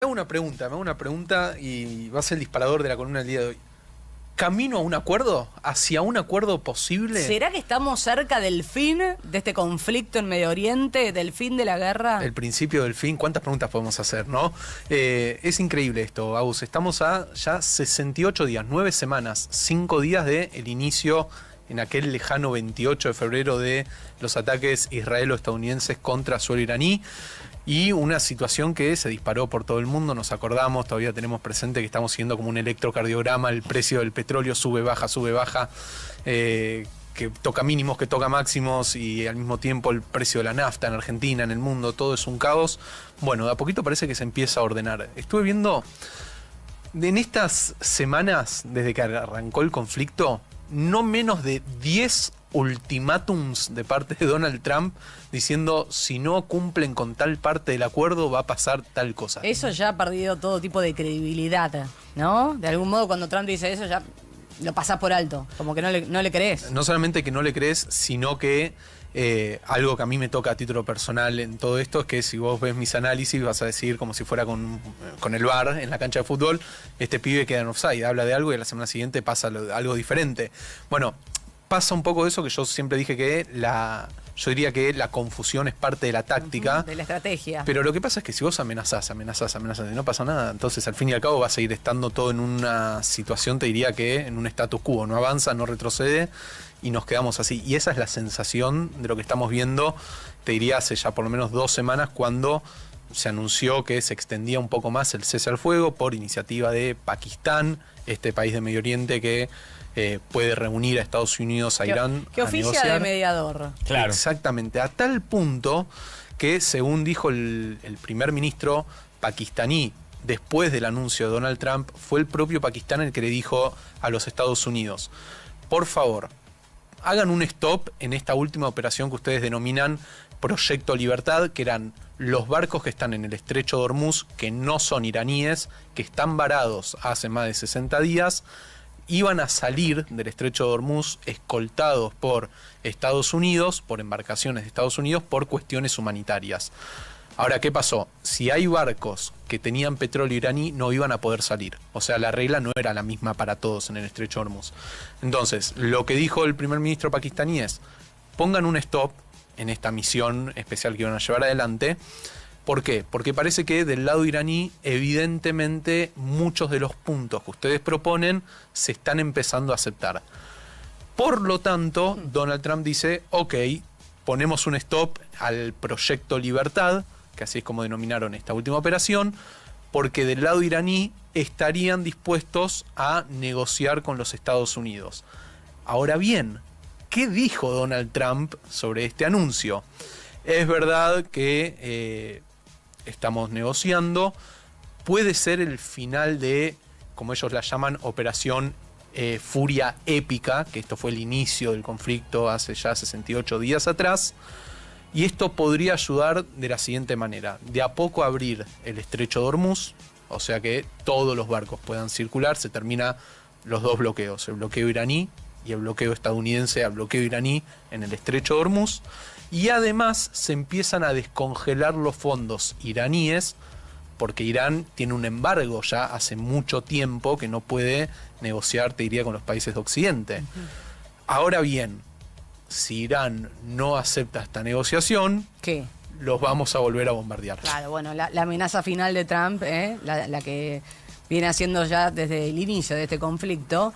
Me hago una pregunta y va a ser el disparador de la columna del día de hoy. ¿Camino a un acuerdo? ¿Hacia un acuerdo posible? ¿Será que estamos cerca del fin de este conflicto en Medio Oriente, del fin de la guerra? El principio del fin, ¿cuántas preguntas podemos hacer, no? Es increíble esto, Agus. Estamos a ya 68 días, 9 semanas, 5 días del inicio en aquel lejano 28 de febrero de los ataques israelo-estadounidenses contra suelo iraní. Y una situación que se disparó por todo el mundo, nos acordamos, todavía tenemos presente que estamos siguiendo como un electrocardiograma, el precio del petróleo sube, baja, que toca mínimos, que toca máximos, y al mismo tiempo el precio de la nafta en Argentina, en el mundo, todo es un caos. Bueno, de a poquito parece que se empieza a ordenar. Estuve viendo, en estas semanas, desde que arrancó el conflicto, no menos de 10 ultimátums de parte de Donald Trump diciendo si no cumplen con tal parte del acuerdo va a pasar tal cosa. Eso ya ha perdido todo tipo de credibilidad, ¿no? De algún modo cuando Trump dice eso ya lo pasás por alto, como que no le crees. No solamente que no le crees, sino que algo que a mí me toca a título personal en todo esto es que si vos ves mis análisis vas a decir como si fuera con el VAR en la cancha de fútbol, este pibe queda en offside, habla de algo y a la semana siguiente pasa algo diferente. Bueno, pasa un poco eso que yo siempre dije que yo diría que la confusión es parte de la táctica. De la estrategia. Pero lo que pasa es que si vos amenazás y no pasa nada, entonces al fin y al cabo va a seguir estando todo en una situación, te diría que en un status quo, no avanza, no retrocede y nos quedamos así. Y esa es la sensación de lo que estamos viendo, te diría hace ya por lo menos 2 semanas cuando se anunció que se extendía un poco más el cese al fuego por iniciativa de Pakistán, este país de Medio Oriente que puede reunir a Estados Unidos, a Irán. Que oficia de mediador. Claro. Exactamente, a tal punto que, según dijo el primer ministro pakistaní, después del anuncio de Donald Trump, fue el propio Pakistán el que le dijo a los Estados Unidos: por favor, hagan un stop en esta última operación que ustedes denominan Proyecto Libertad, que eran los barcos que están en el estrecho de Hormuz, que no son iraníes, que están varados hace más de 60 días, iban a salir del estrecho de Hormuz escoltados por Estados Unidos, por embarcaciones de Estados Unidos, por cuestiones humanitarias. Ahora, ¿qué pasó? Si hay barcos que tenían petróleo iraní, no iban a poder salir. O sea, la regla no era la misma para todos en el estrecho de Hormuz. Entonces, lo que dijo el primer ministro pakistaní es: pongan un stop en esta misión especial que iban a llevar adelante. ¿Por qué? Porque parece que del lado iraní, evidentemente, muchos de los puntos que ustedes proponen se están empezando a aceptar. Por lo tanto, Donald Trump dice: ok, ponemos un stop al Proyecto Libertad, que así es como denominaron esta última operación, porque del lado iraní estarían dispuestos a negociar con los Estados Unidos. Ahora bien, ¿qué dijo Donald Trump sobre este anuncio? Es verdad que estamos negociando, puede ser el final de, como ellos la llaman, operación Furia Épica, que esto fue el inicio del conflicto hace ya 68 días atrás, y esto podría ayudar de la siguiente manera: de a poco abrir el estrecho de Hormuz, o sea que todos los barcos puedan circular, se termina los dos bloqueos, el bloqueo iraní y el bloqueo estadounidense al bloqueo iraní en el estrecho de Hormuz. Y además se empiezan a descongelar los fondos iraníes, porque Irán tiene un embargo ya hace mucho tiempo que no puede negociar, te diría, con los países de Occidente. Ahora bien, si Irán no acepta esta negociación, ¿qué? Los vamos a volver a bombardear. Claro, bueno, la amenaza final de Trump, la que viene haciendo ya desde el inicio de este conflicto.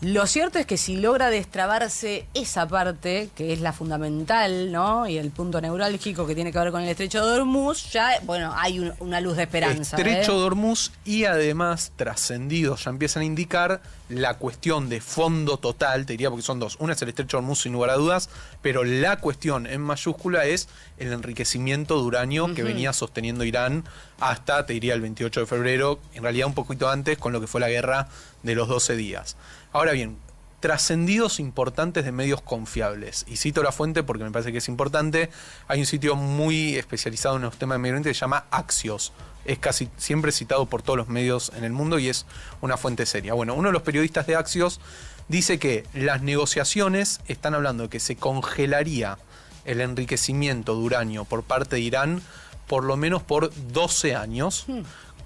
Lo cierto es que si logra destrabarse esa parte, que es la fundamental, ¿no? Y el punto neurálgico que tiene que ver con el estrecho de Hormuz, ya, bueno, hay una luz de esperanza. Estrecho de Hormuz, y además trascendidos ya empiezan a indicar la cuestión de fondo total, te diría, porque son dos. Una es el estrecho de Hormuz, sin lugar a dudas, pero la cuestión en mayúscula es el enriquecimiento de uranio que venía sosteniendo Irán hasta, te diría, el 28 de febrero, en realidad un poquito antes, con lo que fue la guerra de los 12 días. Ahora bien, trascendidos importantes de medios confiables. Y cito la fuente porque me parece que es importante. Hay un sitio muy especializado en los temas de Medio Oriente que se llama Axios. Es casi siempre citado por todos los medios en el mundo y es una fuente seria. Bueno, uno de los periodistas de Axios dice que las negociaciones están hablando de que se congelaría el enriquecimiento de uranio por parte de Irán por lo menos por 12 años,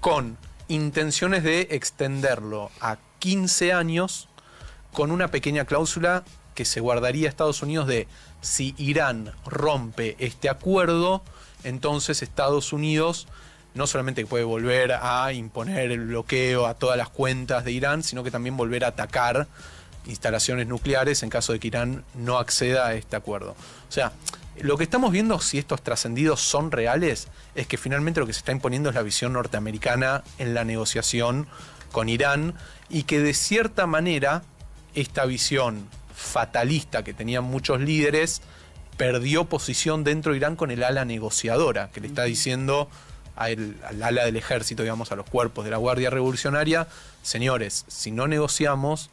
con intenciones de extenderlo a 15 años con una pequeña cláusula que se guardaría Estados Unidos de si Irán rompe este acuerdo, entonces Estados Unidos no solamente puede volver a imponer el bloqueo a todas las cuentas de Irán, sino que también volver a atacar instalaciones nucleares en caso de que Irán no acceda a este acuerdo. O sea, lo que estamos viendo, si estos trascendidos son reales, es que finalmente lo que se está imponiendo es la visión norteamericana en la negociación con Irán y que de cierta manera esta visión fatalista que tenían muchos líderes perdió posición dentro de Irán con el ala negociadora, que le está diciendo al ala del ejército, digamos, a los cuerpos de la Guardia Revolucionaria, señores, si no negociamos,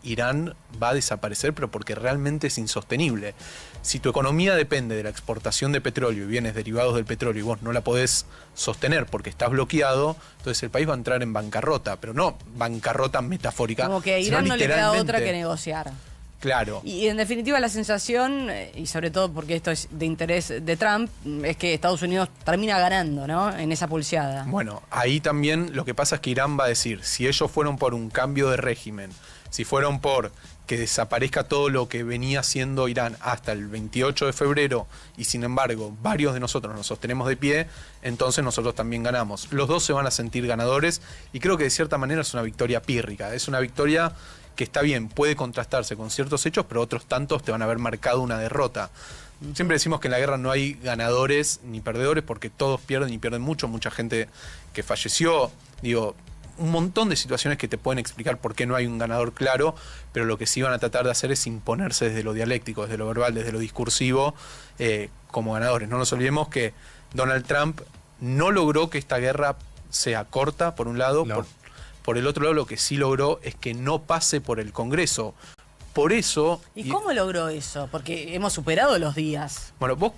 Irán va a desaparecer, pero porque realmente es insostenible. Si tu economía depende de la exportación de petróleo y bienes derivados del petróleo y vos no la podés sostener porque estás bloqueado, entonces el país va a entrar en bancarrota, pero no bancarrota metafórica. Como que a Irán no le queda otra que negociar. Claro. Y en definitiva la sensación, y sobre todo porque esto es de interés de Trump, es que Estados Unidos termina ganando, ¿no? En esa pulseada. Bueno, ahí también lo que pasa es que Irán va a decir, si ellos fueron por un cambio de régimen, si fueron por que desaparezca todo lo que venía haciendo Irán hasta el 28 de febrero y sin embargo varios de nosotros nos sostenemos de pie, entonces nosotros también ganamos. Los dos se van a sentir ganadores y creo que de cierta manera es una victoria pírrica, es una victoria que está bien, puede contrastarse con ciertos hechos, pero otros tantos te van a haber marcado una derrota. Siempre decimos que en la guerra no hay ganadores ni perdedores porque todos pierden y pierden mucho, mucha gente que falleció, digo, un montón de situaciones que te pueden explicar por qué no hay un ganador claro, pero lo que sí van a tratar de hacer es imponerse desde lo dialéctico, desde lo verbal, desde lo discursivo, como ganadores. No nos olvidemos que Donald Trump no logró que esta guerra sea corta, por un lado, no. Por el otro lado lo que sí logró es que no pase por el Congreso. Por eso... ¿Y cómo logró eso? Porque hemos superado los días. Bueno, ¿vos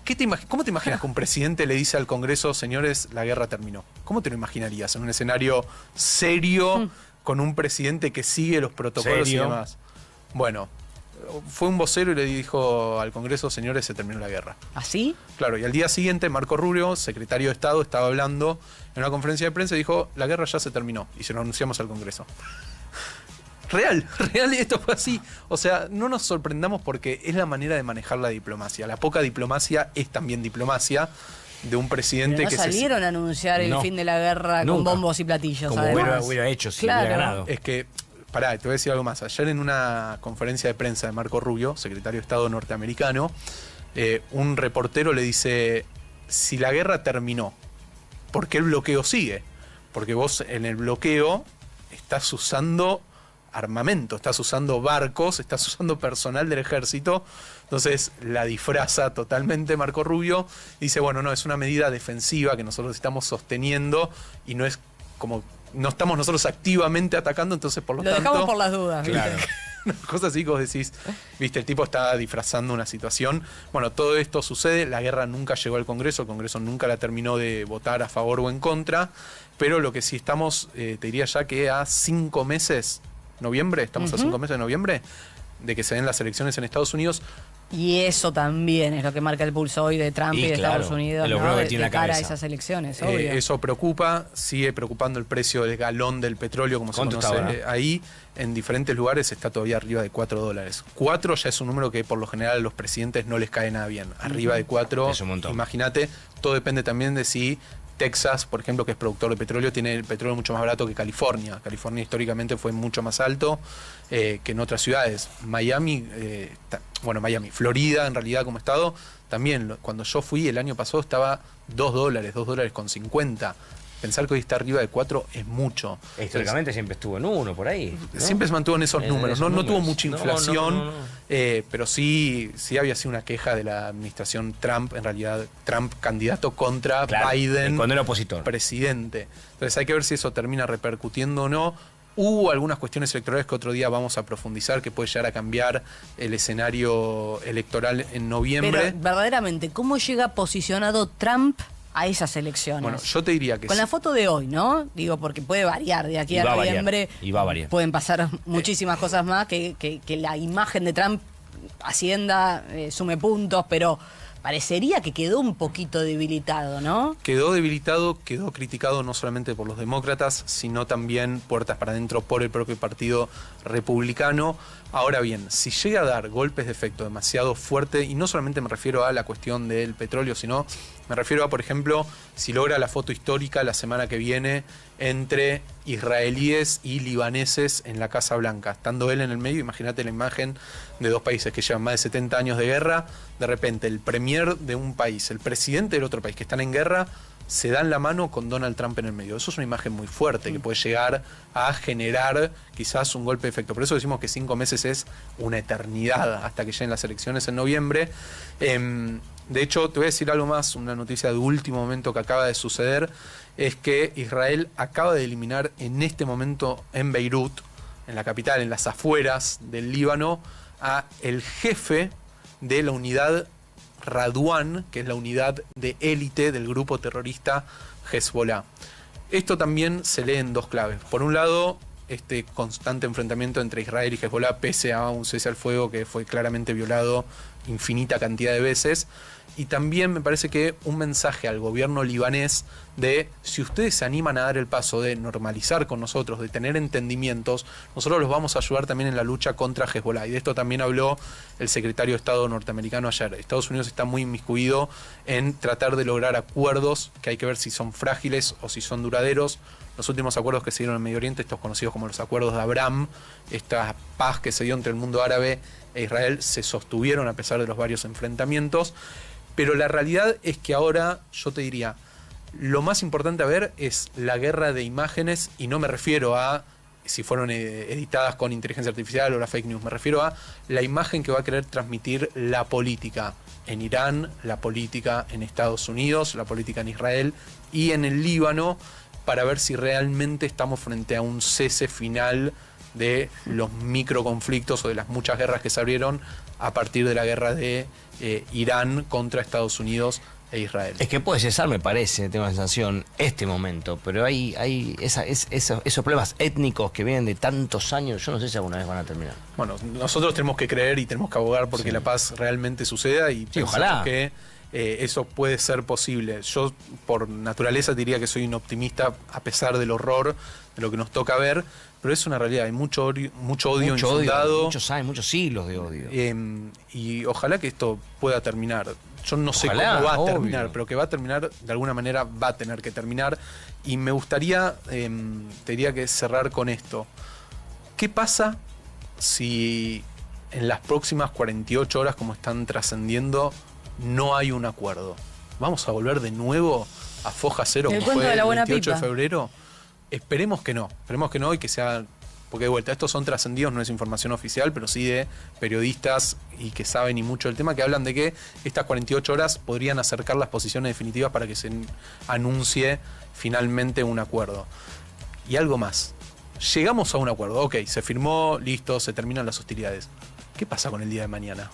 cómo te imaginas que un presidente le dice al Congreso, señores, la guerra terminó? ¿Cómo te lo imaginarías? En un escenario serio, con un presidente que sigue los protocolos y demás. Bueno, fue un vocero y le dijo al Congreso, señores, se terminó la guerra. ¿Así? Claro, y al día siguiente Marco Rubio, secretario de Estado, estaba hablando en una conferencia de prensa y dijo, la guerra ya se terminó, y se lo anunciamos al Congreso. Real, esto fue así. O sea, no nos sorprendamos porque es la manera de manejar la diplomacia. La poca diplomacia es también diplomacia de un presidente pero no que salieron a anunciar el fin de la guerra nunca. con bombos y platillos. Como hubiera hecho si Claro. hubiera ganado. Es que, pará, te voy a decir algo más. Ayer en una conferencia de prensa de Marco Rubio, secretario de Estado norteamericano, un reportero le dice, si la guerra terminó, ¿por qué el bloqueo sigue? Porque vos en el bloqueo estás usando armamento, estás usando barcos, estás usando personal del ejército, entonces la disfraza totalmente Marco Rubio, dice, bueno, no, es una medida defensiva que nosotros estamos sosteniendo y no es como, no estamos nosotros activamente atacando, entonces por lo tanto... Lo dejamos por las dudas. Claro. Cosas así que vos decís, viste, el tipo está disfrazando una situación. Bueno, todo esto sucede, la guerra nunca llegó al Congreso, el Congreso nunca la terminó de votar a favor o en contra, pero lo que sí estamos, te diría ya que a 5 meses, noviembre, estamos a 5 meses de noviembre, de que se den las elecciones en Estados Unidos. Y eso también es lo que marca el pulso hoy de Trump y de claro, Estados Unidos, lo ¿no? que tiene de la cara a cabeza. esas elecciones, obvio. Eso preocupa, sigue preocupando el precio del galón del petróleo, como se ¿Cuánto conoce está ahora? ahí. En diferentes lugares está todavía arriba de $4. 4 ya es un número que por lo general a los presidentes no les cae nada bien. Arriba de 4, Es un montón. imagínate, todo depende también de si Texas, por ejemplo, que es productor de petróleo, tiene el petróleo mucho más barato que California. California históricamente fue mucho más alto que en otras ciudades. Miami, Miami, Florida en realidad como estado, también cuando yo fui el año pasado estaba $2.50. Pensar que hoy está arriba de 4 es mucho. Históricamente siempre estuvo en 1 por ahí, ¿no? Siempre se mantuvo en esos números. esos No tuvo números. mucha No, inflación, no. pero sí había sido una queja de la administración Trump, en realidad Trump candidato contra Claro, Biden cuando era opositor. presidente. Entonces hay que ver si eso termina repercutiendo o no. Hubo algunas cuestiones electorales que otro día vamos a profundizar, que puede llegar a cambiar el escenario electoral en noviembre. Pero verdaderamente, ¿cómo llega posicionado Trump a esas elecciones? Bueno, yo te diría que con la foto de hoy, ¿no? Digo, porque puede variar de aquí Y a va a variar, noviembre. y va a variar. Pueden pasar muchísimas cosas más que la imagen de Trump ascienda, sume puntos, pero parecería que quedó un poquito debilitado, ¿no? Quedó debilitado, quedó criticado no solamente por los demócratas, sino también puertas para adentro por el propio partido republicano. Ahora bien, si llega a dar golpes de efecto demasiado fuerte, y no solamente me refiero a la cuestión del petróleo, sino me refiero a, por ejemplo, si logra la foto histórica la semana que viene entre israelíes y libaneses en la Casa Blanca, estando él en el medio, imagínate la imagen de dos países que llevan más de 70 años de guerra, de repente el premier de un país, el presidente del otro país que están en guerra, se dan la mano con Donald Trump en el medio. Eso es una imagen muy fuerte que puede llegar a generar quizás un golpe de efecto. Por eso decimos que 5 meses es una eternidad hasta que lleguen las elecciones en noviembre. De hecho, te voy a decir algo más, una noticia de último momento que acaba de suceder, es que Israel acaba de eliminar en este momento en Beirut, en la capital, en las afueras del Líbano, a el jefe de la unidad Radwan, que es la unidad de élite del grupo terrorista Hezbollah. Esto también se lee en dos claves. Por un lado, este constante enfrentamiento entre Israel y Hezbollah, pese a un cese al fuego que fue claramente violado infinita cantidad de veces. Y también me parece que un mensaje al gobierno libanés de, si ustedes se animan a dar el paso de normalizar con nosotros, de tener entendimientos, nosotros los vamos a ayudar también en la lucha contra Hezbollah. Y de esto también habló el secretario de Estado norteamericano ayer. Estados Unidos está muy inmiscuido en tratar de lograr acuerdos que hay que ver si son frágiles o si son duraderos. Los últimos acuerdos que se dieron en Medio Oriente, estos conocidos como los acuerdos de Abraham, esta paz que se dio entre el mundo árabe e Israel, se sostuvieron a pesar de los varios enfrentamientos. Pero la realidad es que ahora, yo te diría, lo más importante a ver es la guerra de imágenes, y no me refiero a si fueron editadas con inteligencia artificial o la fake news, me refiero a la imagen que va a querer transmitir la política en Irán, la política en Estados Unidos, la política en Israel y en el Líbano, para ver si realmente estamos frente a un cese final de los microconflictos o de las muchas guerras que se abrieron a partir de la guerra de Irán contra Estados Unidos e Israel. Es que puede cesar, me parece, tengo la sensación, este momento, pero hay esos problemas étnicos que vienen de tantos años, yo no sé si alguna vez van a terminar. Bueno, nosotros tenemos que creer y tenemos que abogar porque la paz realmente suceda, y sí, ojalá que eso puede ser posible. Yo por naturaleza diría que soy un optimista a pesar del horror de lo que nos toca ver, pero es una realidad, hay mucho odio infundado. Muchos años, muchos siglos de odio. Y ojalá que esto pueda terminar. Yo no sé Ojalá, cómo va a obvio. terminar, pero que va a terminar, de alguna manera va a tener que terminar. Y me gustaría, te diría que cerrar con esto. ¿Qué pasa si en las próximas 48 horas, como están trascendiendo, no hay un acuerdo? ¿Vamos a volver de nuevo a foja cero El como cuento fue de la el buena 28 pipa. de febrero? Esperemos que no y que sea, porque de vuelta, estos son trascendidos, no es información oficial, pero sí de periodistas y que saben y mucho del tema, que hablan de que estas 48 horas podrían acercar las posiciones definitivas para que se anuncie finalmente un acuerdo. Y algo más, llegamos a un acuerdo, ok, se firmó, listo, se terminan las hostilidades. ¿Qué pasa con el día de mañana?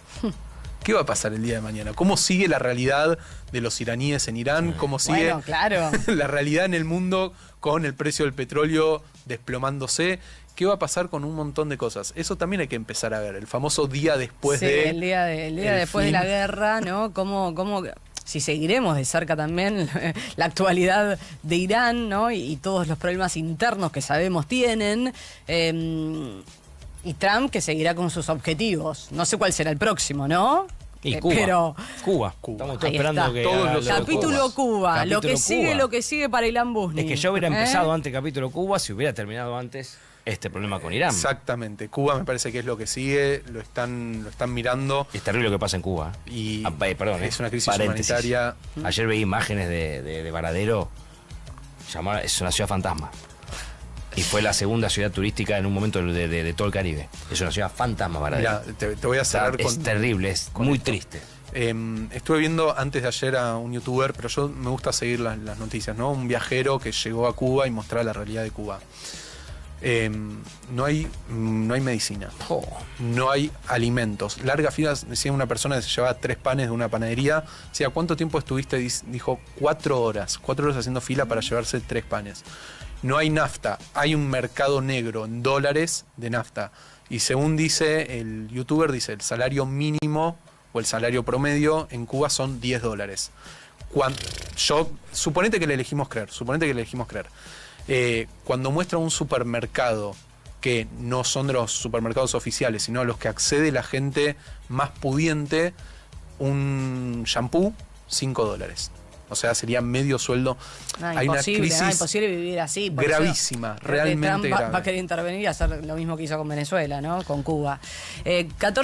¿Qué va a pasar el día de mañana? ¿Cómo sigue la realidad de los iraníes en Irán? ¿Cómo sigue Bueno, claro. la realidad en el mundo con el precio del petróleo desplomándose? ¿Qué va a pasar con un montón de cosas? Eso también hay que empezar a ver. El famoso día después Sí, de... el día después de la guerra, ¿no? ¿Cómo si seguiremos de cerca también la actualidad de Irán, ¿no? Y todos los problemas internos que sabemos tienen. Y Trump que seguirá con sus objetivos. No sé cuál será el próximo, ¿no? Y Cuba. Pero Cuba. Estamos todos ahí esperando está. que Todos haga los lo de Capítulo Cuba. Capítulo Lo que sigue para Ilan Bushney. Es que yo hubiera empezado antes capítulo Cuba si hubiera terminado antes este problema con Irán. Exactamente. Cuba me parece que es lo que sigue, lo están mirando. Es terrible lo que pasa en Cuba. Y Perdón, es una crisis paréntesis. humanitaria. Ayer veí imágenes de Varadero. Es una ciudad fantasma. Y fue la segunda ciudad turística en un momento de todo el Caribe. Es una ciudad fantasma, Varadero. Mira, te voy a cerrar con... Es terrible, es muy triste. Estuve viendo antes de ayer a un youtuber, pero yo me gusta seguir las noticias, ¿no? Un viajero que llegó a Cuba y mostrar la realidad de Cuba. No hay medicina, no hay alimentos. Largas filas, decía una persona que se llevaba 3 panes de una panadería. Decía, ¿cuánto tiempo estuviste? Dijo, 4 horas. 4 horas haciendo fila para llevarse 3 panes. No hay nafta, hay un mercado negro en dólares de nafta. Y según dice el youtuber, dice, el salario mínimo o el salario promedio en Cuba son $10. Suponete que le elegimos creer. Cuando muestra un supermercado que no son de los supermercados oficiales, sino a los que accede la gente más pudiente, un shampoo, $5. O sea, sería medio sueldo. Hay imposible, una crisis imposible vivir así. Gravísima, realmente Trump grave. Va a querer intervenir y hacer lo mismo que hizo con Venezuela, ¿no? Con Cuba.